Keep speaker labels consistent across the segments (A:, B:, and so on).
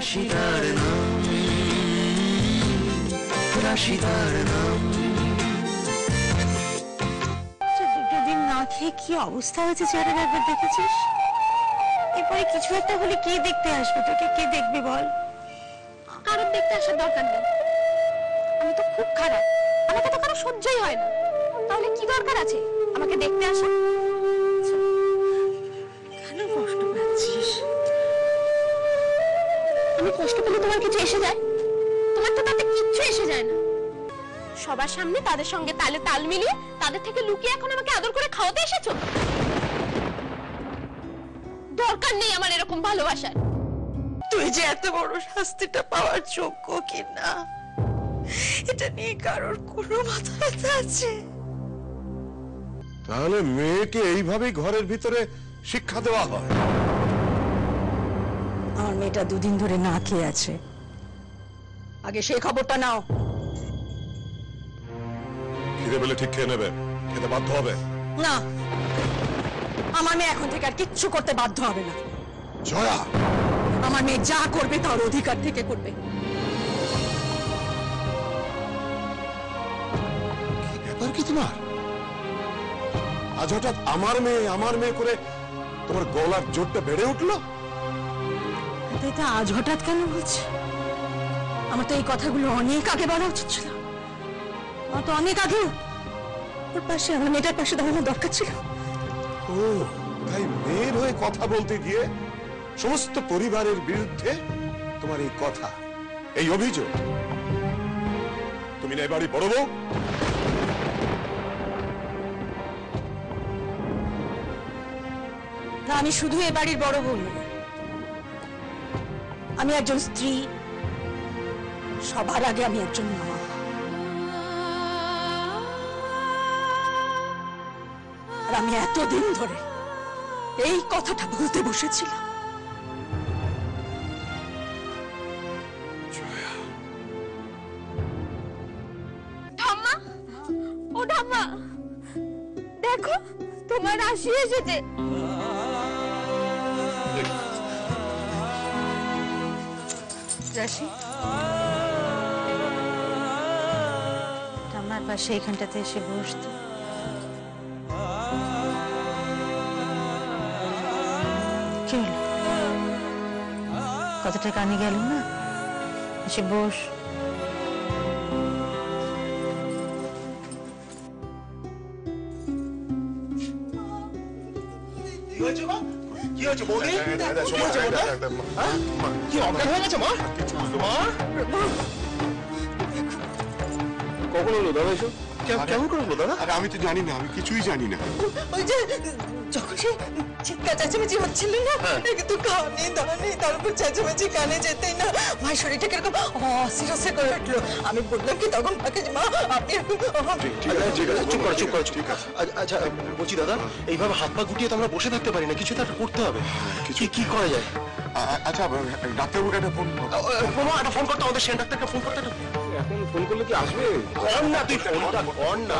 A: রাশিদার নাম, রাশিদার নাম।
B: দুটো দিন না খেয়ে কি অবস্থা হয়েছে চেহারা একবার দেখেছিস? এরপরে কিছু একটা হলে কে দেখতে আসবে তোকে? কে দেখবে বল?
C: কারণ দেখতে আসার দরকার নেই, আমি তো খুব খারাপ, আমাকে তো কারো সহ্যই হয় না। তাহলে কি দরকার আছে আমাকে দেখতে আসা?
B: কেন কষ্ট পাচ্ছিস?
C: আমি কষ্ট পেলে তোমার কিছু এসে যায়? তোমার তো তাতে কিচ্ছু এসে যায় না। সবার সামনে তাদের সঙ্গে তালে তাল মিলিয়ে তাদের থেকে লুকিয়ে এখন আমাকে আদর করে খাওয়াতে এসেছো? দরকার নেই আমার এরকম ভালোবাসার।
B: তুই যে এত বড় শাস্তিটা পাওয়ার যোগ্য কিনা এটা নিয়ে কারোর কোনো মাথা ব্যথা আছে?
D: তাহলে মেয়েকে এইভাবেই ঘরের ভিতরে শিক্ষা দেওয়া হয়?
B: আমার মেয়েটা দুদিন ধরে না খেয়ে আছে, আগে সেই খবরটা নাও।
D: খিদে পেলে ঠিক খেয়ে নেবে, খেতে বাধ্য হবে
B: না, আমার মেয়ে এখন থেকে আর কিচ্ছু করতে বাধ্য হবে না।
D: জয়া,
B: আমার মেয়ে যা করবে তার অধিকার থেকে করবে।
D: কি ব্যাপার কি তোমার? আজ হঠাৎ আমার মেয়ে করে তোমার গলার জোরটা বেড়ে উঠলো?
B: এটা আজ হঠাৎ কেন বলছে? আমার তো এই কথাগুলো অনেক আগে বলা উচিত ছিল। আমার তো অনেক আগে ওর পাশে, আমার মেয়েটার পাশে দাঁড়ানোর দরকার ছিল।
D: ও তাই মেয়ের হয়ে কথা বলতে গিয়ে সমস্ত পরিবারের বিরুদ্ধে তোমার এই কথা, এই অভিযোগ? তুমি না এবারই বড় বউ?
B: না, আমি শুধু এ বাড়ির বড় বউ নই, আমি একজন স্ত্রী, সবার আগে আমি একজন মা। আর আমি এতদিন ধরে এই কথাটা বলতে বসেছিলাম।
C: ঠাম্মা, ও ঠাম্মা, দেখো তোমার রাশি এসেছে।
B: রাশি, আমার পাশে এখানটাতে এসে বসতো। কি হলো? কথাটা কানে গেল না? এসে বস।
E: কি হয়েছে বৌদি? কি হয়েছে কি অজ্ঞান হয়ে গেছে মা? কখন হলো দাদা এসব? কেমন করে হলো দাদা?
D: আরে আমি তো জানি না, আমি কিছুই জানি না।
B: ওই যে যখন সে চিৎকার চেঁচামেচি হচ্ছিল না, কিন্তু খাওয়ানি দাওয়ানি, তার উপর চেঁচামেচি কানে যেতেই না মায়ের শরীরটা কিরকম অস্থির করে উঠলো। আমি বললাম কি তখন তাকে, মা আপনি
E: চুপ করো। আচ্ছা বলছি দাদা, এইভাবে হাত পা গুটিয়ে তো আমরা বসে থাকতে পারি না, কিছু তো একটা করতে হবে। কি করা যায়?
D: আচ্ছা ডাক্তারবাবুকে একটা ফোন
E: ফোন করতে, আমাদের সেন ডাক্তারকে ফোন করতে। এখন ফোন করলে কি আসবে? তুই ফোনটা কর না।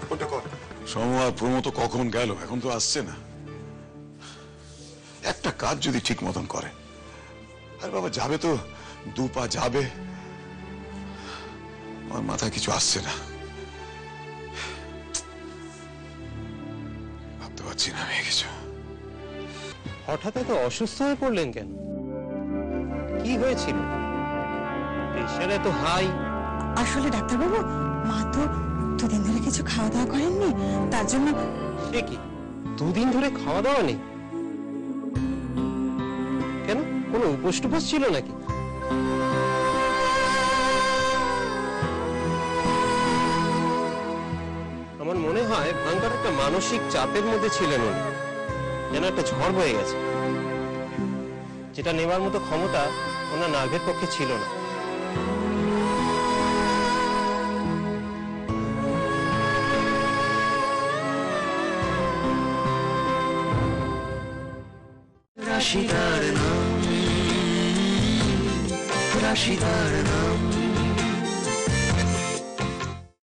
D: ফোনটা কর। সমু আর প্রমো তো কখন গেল, এখন তো আসছে না। একটা কাজ যদি ঠিক মতন করে, আর বাবা যাবে তো 2 পা যাবে। আমার মাথায় কিছু আসছে না, ভাবতে পারছি না আমি কিছু।
F: হঠাৎ এত অসুস্থ হয়ে পড়লেন কেন? কি হয়েছিল? প্রেশার এত হাই?
B: আসলে ডাক্তারবাবু, মা তো 2 দিন ধরে কিছু খাওয়া দাওয়া করেননি, তার জন্য।
F: সে কি 2 দিন ধরে খাওয়া দাওয়া নেই? কেন, কোনো উপোস টুপোস ছিল নাকি? আমার মনে হয় ভয়ঙ্কর একটা মানসিক চাপের মধ্যে ছিলেন উনি, যেন একটা ঝড় হয়ে গেছে, যেটা নেবার মতো ক্ষমতা ওনার নার্ভের পক্ষে ছিল না।
A: রাশিদার নাম, রাশিদার নাম।